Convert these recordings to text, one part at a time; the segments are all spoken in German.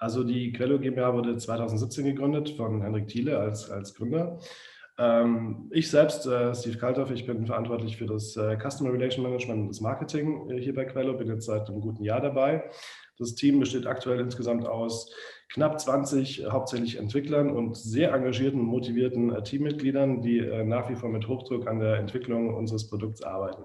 Also die Quello GmbH wurde 2017 gegründet von Henrik Thiele als Gründer. Ich selbst, Steve Kalthoff, ich bin verantwortlich für das Customer Relation Management und das Marketing hier bei Quello, bin jetzt seit einem guten Jahr dabei. Das Team besteht aktuell insgesamt aus knapp 20 hauptsächlich Entwicklern und sehr engagierten, motivierten Teammitgliedern, die nach wie vor mit Hochdruck an der Entwicklung unseres Produkts arbeiten.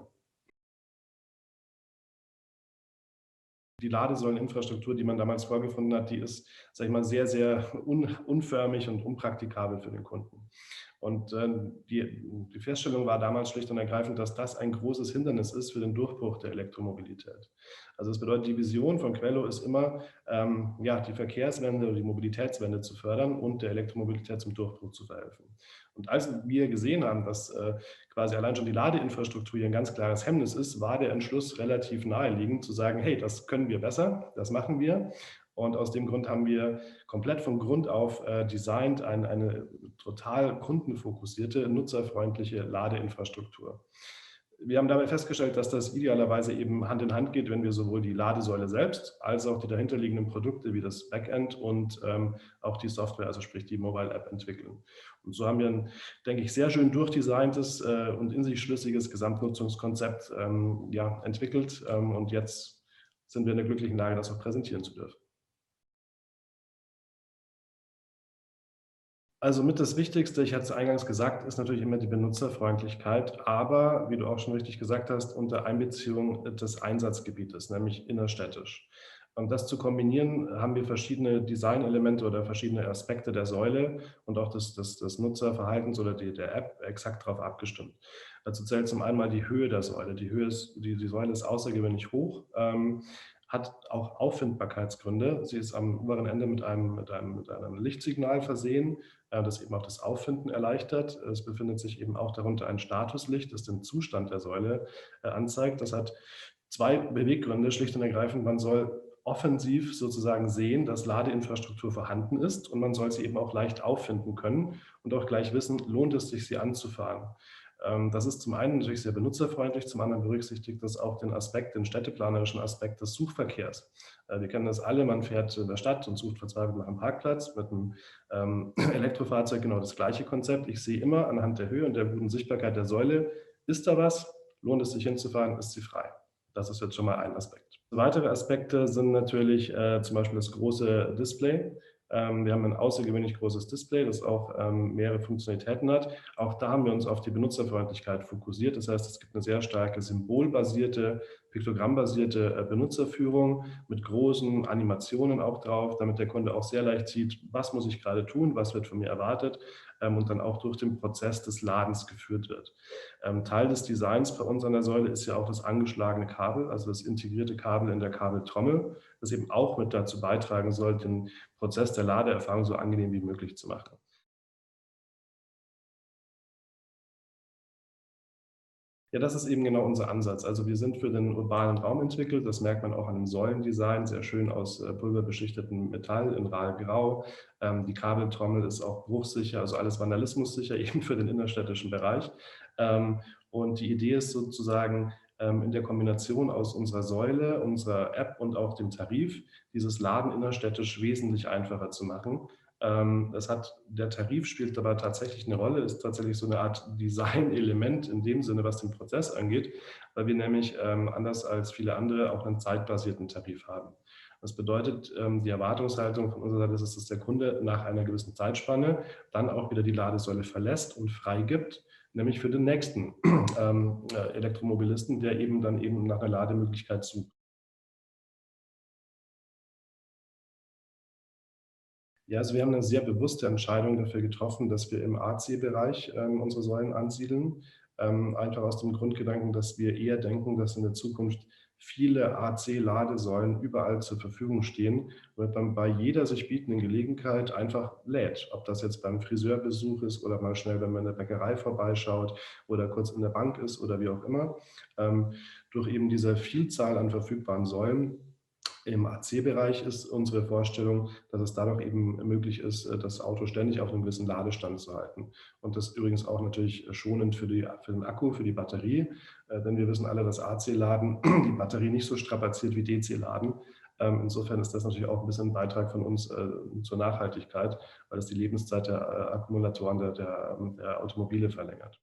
Die Ladesäuleninfrastruktur, die man damals vorgefunden hat, die ist, sag ich mal, sehr, sehr unförmig und unpraktikabel für den Kunden. Und die Feststellung war damals schlicht und ergreifend, dass das ein großes Hindernis ist für den Durchbruch der Elektromobilität. Also das bedeutet, die Vision von Quello ist immer, ja, die Verkehrswende oder die Mobilitätswende zu fördern und der Elektromobilität zum Durchbruch zu verhelfen. Und als wir gesehen haben, dass quasi allein schon die Ladeinfrastruktur hier ein ganz klares Hemmnis ist, war der Entschluss relativ naheliegend zu sagen, hey, das können wir besser, das machen wir. Und aus dem Grund haben wir komplett von Grund auf designt eine total kundenfokussierte, nutzerfreundliche Ladeinfrastruktur. Wir haben dabei festgestellt, dass das idealerweise eben Hand in Hand geht, wenn wir sowohl die Ladesäule selbst als auch die dahinterliegenden Produkte wie das Backend und auch die Software, also sprich die Mobile App entwickeln. Und so haben wir ein, denke ich, sehr schön durchdesigntes und in sich schlüssiges Gesamtnutzungskonzept ja, entwickelt. Und jetzt sind wir in der glücklichen Lage, das auch präsentieren zu dürfen. Also mit das Wichtigste, ich hatte es eingangs gesagt, ist natürlich immer die Benutzerfreundlichkeit, aber wie du auch schon richtig gesagt hast, unter Einbeziehung des Einsatzgebietes, nämlich innerstädtisch. Und das zu kombinieren, haben wir verschiedene Designelemente oder verschiedene Aspekte der Säule und auch des Nutzerverhaltens oder der App exakt darauf abgestimmt. Dazu zählt zum einen mal die Höhe der Säule. Die Säule ist außergewöhnlich hoch, hat auch Auffindbarkeitsgründe. Sie ist am oberen Ende mit einem Lichtsignal versehen, das eben auch das Auffinden erleichtert. Es befindet sich eben auch darunter ein Statuslicht, das den Zustand der Säule anzeigt. Das hat zwei Beweggründe, schlicht und ergreifend. Man soll offensiv sozusagen sehen, dass Ladeinfrastruktur vorhanden ist und man soll sie eben auch leicht auffinden können und auch gleich wissen, lohnt es sich, sie anzufahren. Das ist zum einen natürlich sehr benutzerfreundlich, zum anderen berücksichtigt das auch den Aspekt, den städteplanerischen Aspekt des Suchverkehrs. Wir kennen das alle, man fährt in der Stadt und sucht verzweifelt nach einem Parkplatz. Mit einem Elektrofahrzeug genau das gleiche Konzept. Ich sehe immer anhand der Höhe und der guten Sichtbarkeit der Säule, ist da was, lohnt es sich hinzufahren, ist sie frei. Das ist jetzt schon mal ein Aspekt. Weitere Aspekte sind natürlich zum Beispiel das große Display. Wir haben ein außergewöhnlich großes Display, das auch mehrere Funktionalitäten hat. Auch da haben wir uns auf die Benutzerfreundlichkeit fokussiert. Das heißt, es gibt eine sehr starke symbolbasierte, piktogrammbasierte Benutzerführung mit großen Animationen auch drauf, damit der Kunde auch sehr leicht sieht, was muss ich gerade tun, was wird von mir erwartet und dann auch durch den Prozess des Ladens geführt wird. Teil des Designs bei uns an der Säule ist ja auch das angeschlagene Kabel, also das integrierte Kabel in der Kabeltrommel, das eben auch mit dazu beitragen soll, den Prozess der Ladeerfahrung so angenehm wie möglich zu machen. Ja, das ist eben genau unser Ansatz. Also wir sind für den urbanen Raum entwickelt. Das merkt man auch an dem Säulendesign, sehr schön aus pulverbeschichtettem Metall in Rahlgrau. Die Kabeltrommel ist auch bruchsicher, also alles vandalismussicher, eben für den innerstädtischen Bereich. Und die Idee ist sozusagen, in der Kombination aus unserer Säule, unserer App und auch dem Tarif, dieses Laden innerstädtisch wesentlich einfacher zu machen. Der Tarif spielt aber tatsächlich eine Rolle, ist tatsächlich so eine Art Design-Element in dem Sinne, was den Prozess angeht, weil wir nämlich anders als viele andere auch einen zeitbasierten Tarif haben. Das bedeutet, die Erwartungshaltung von unserer Seite ist, dass der Kunde nach einer gewissen Zeitspanne dann auch wieder die Ladesäule verlässt und freigibt, nämlich für den nächsten Elektromobilisten, der eben dann eben nach einer Lademöglichkeit sucht. Ja, also wir haben eine sehr bewusste Entscheidung dafür getroffen, dass wir im AC-Bereich unsere Säulen ansiedeln. Einfach aus dem Grundgedanken, dass wir eher denken, dass in der Zukunft viele AC-Ladesäulen überall zur Verfügung stehen, und dann bei jeder sich bietenden Gelegenheit einfach lädt. Ob das jetzt beim Friseurbesuch ist oder mal schnell, wenn man in der Bäckerei vorbeischaut oder kurz in der Bank ist oder wie auch immer. Durch eben diese Vielzahl an verfügbaren Säulen im AC-Bereich ist unsere Vorstellung, dass es dadurch eben möglich ist, das Auto ständig auf einem gewissen Ladestand zu halten. Und das übrigens auch natürlich schonend für den Akku, für die Batterie, denn wir wissen alle, dass AC-Laden die Batterie nicht so strapaziert wie DC-Laden. Insofern ist das natürlich auch ein bisschen ein Beitrag von uns zur Nachhaltigkeit, weil es die Lebenszeit der Akkumulatoren der Automobile verlängert.